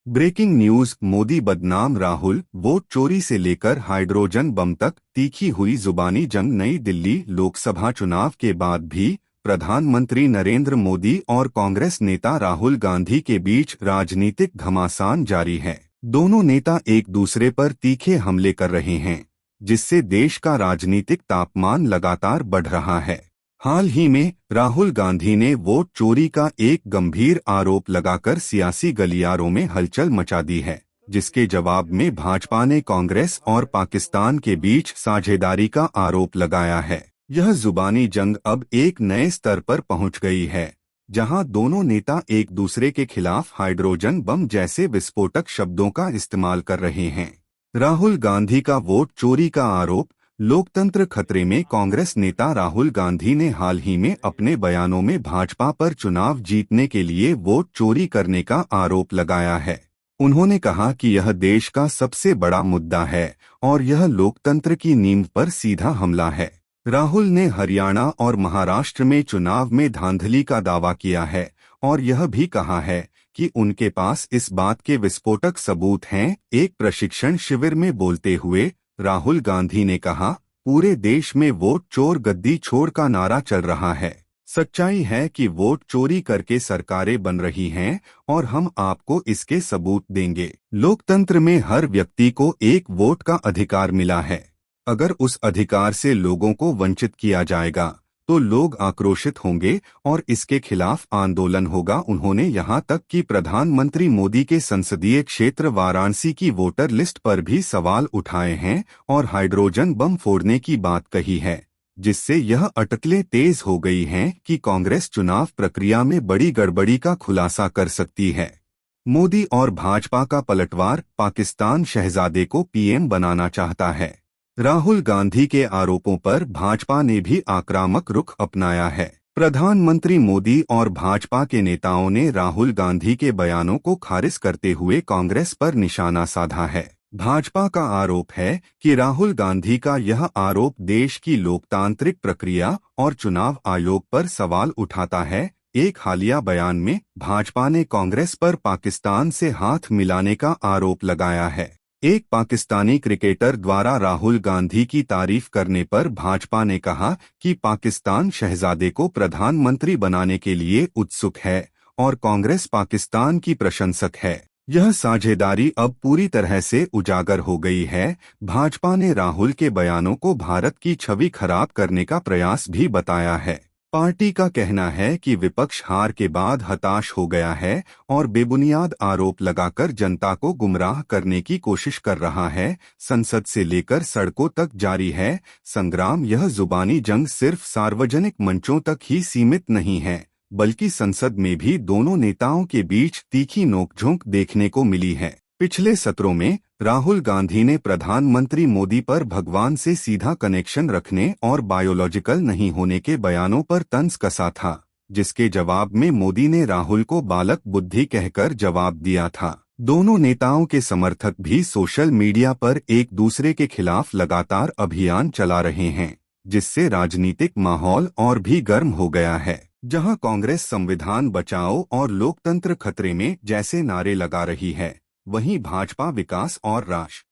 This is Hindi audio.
Breaking news. मोदी बदनाम राहुल, वोट चोरी से लेकर हाइड्रोजन बम तक तीखी हुई जुबानी जंग। नई दिल्ली। लोकसभा चुनाव के बाद भी प्रधानमंत्री नरेंद्र मोदी और कांग्रेस नेता राहुल गांधी के बीच राजनीतिक घमासान जारी है। दोनों नेता एक दूसरे पर तीखे हमले कर रहे हैं, जिससे देश का राजनीतिक तापमान लगातार बढ़ रहा है। हाल ही में राहुल गांधी ने वोट चोरी का एक गंभीर आरोप लगाकर सियासी गलियारों में हलचल मचा दी है, जिसके जवाब में भाजपा ने कांग्रेस और पाकिस्तान के बीच साझेदारी का आरोप लगाया है। यह जुबानी जंग अब एक नए स्तर पर पहुंच गई है, जहां दोनों नेता एक दूसरे के खिलाफ हाइड्रोजन बम जैसे विस्फोटक शब्दों का इस्तेमाल कर रहे हैं। राहुल गांधी का वोट चोरी का आरोप। लोकतंत्र खतरे में। कांग्रेस नेता राहुल गांधी ने हाल ही में अपने बयानों में भाजपा पर चुनाव जीतने के लिए वोट चोरी करने का आरोप लगाया है। उन्होंने कहा कि यह देश का सबसे बड़ा मुद्दा है और यह लोकतंत्र की नींव पर सीधा हमला है। राहुल ने हरियाणा और महाराष्ट्र में चुनाव में धांधली का दावा किया है और यह भी कहा है कि उनके पास इस बात के विस्फोटक सबूत हैं। एक प्रशिक्षण शिविर में बोलते हुए राहुल गांधी ने कहा, पूरे देश में वोट चोर गद्दी छोड़ का नारा चल रहा है। सच्चाई है कि वोट चोरी करके सरकारें बन रही हैं और हम आपको इसके सबूत देंगे। लोकतंत्र में हर व्यक्ति को एक वोट का अधिकार मिला है। अगर उस अधिकार से लोगों को वंचित किया जाएगा तो लोग आक्रोशित होंगे और इसके खिलाफ आंदोलन होगा। उन्होंने यहां तक कि प्रधानमंत्री मोदी के संसदीय क्षेत्र वाराणसी की वोटर लिस्ट पर भी सवाल उठाए हैं और हाइड्रोजन बम फोड़ने की बात कही है, जिससे यह अटकलें तेज हो गई हैं कि कांग्रेस चुनाव प्रक्रिया में बड़ी गड़बड़ी का खुलासा कर सकती है। मोदी और भाजपा का पलटवार। पाकिस्तान शहजादे को पीएम बनाना चाहता है। राहुल गांधी के आरोपों पर भाजपा ने भी आक्रामक रुख अपनाया है। प्रधानमंत्री मोदी और भाजपा के नेताओं ने राहुल गांधी के बयानों को खारिज करते हुए कांग्रेस पर निशाना साधा है। भाजपा का आरोप है कि राहुल गांधी का यह आरोप देश की लोकतांत्रिक प्रक्रिया और चुनाव आयोग पर सवाल उठाता है। एक हालिया बयान में भाजपा ने कांग्रेस पर पाकिस्तान से हाथ मिलाने का आरोप लगाया है। एक पाकिस्तानी क्रिकेटर द्वारा राहुल गांधी की तारीफ करने पर भाजपा ने कहा कि पाकिस्तान शहजादे को प्रधानमंत्री बनाने के लिए उत्सुक है और कांग्रेस पाकिस्तान की प्रशंसक है। यह साझेदारी अब पूरी तरह से उजागर हो गई है। भाजपा ने राहुल के बयानों को भारत की छवि खराब करने का प्रयास भी बताया है। पार्टी का कहना है कि विपक्ष हार के बाद हताश हो गया है और बेबुनियाद आरोप लगाकर जनता को गुमराह करने की कोशिश कर रहा है। संसद से लेकर सड़कों तक जारी है संग्राम। यह जुबानी जंग सिर्फ सार्वजनिक मंचों तक ही सीमित नहीं है, बल्कि संसद में भी दोनों नेताओं के बीच तीखी नोकझोंक देखने को मिली है। पिछले सत्रों में राहुल गांधी ने प्रधानमंत्री मोदी पर भगवान से सीधा कनेक्शन रखने और बायोलॉजिकल नहीं होने के बयानों पर तंज कसा था, जिसके जवाब में मोदी ने राहुल को बालक बुद्धि कहकर जवाब दिया था। दोनों नेताओं के समर्थक भी सोशल मीडिया पर एक दूसरे के खिलाफ लगातार अभियान चला रहे हैं, जिससे राजनीतिक माहौल और भी गर्म हो गया है। जहां कांग्रेस संविधान बचाओ और लोकतंत्र खतरे में जैसे नारे लगा रही है, वहीं भाजपा विकास और राष्ट्र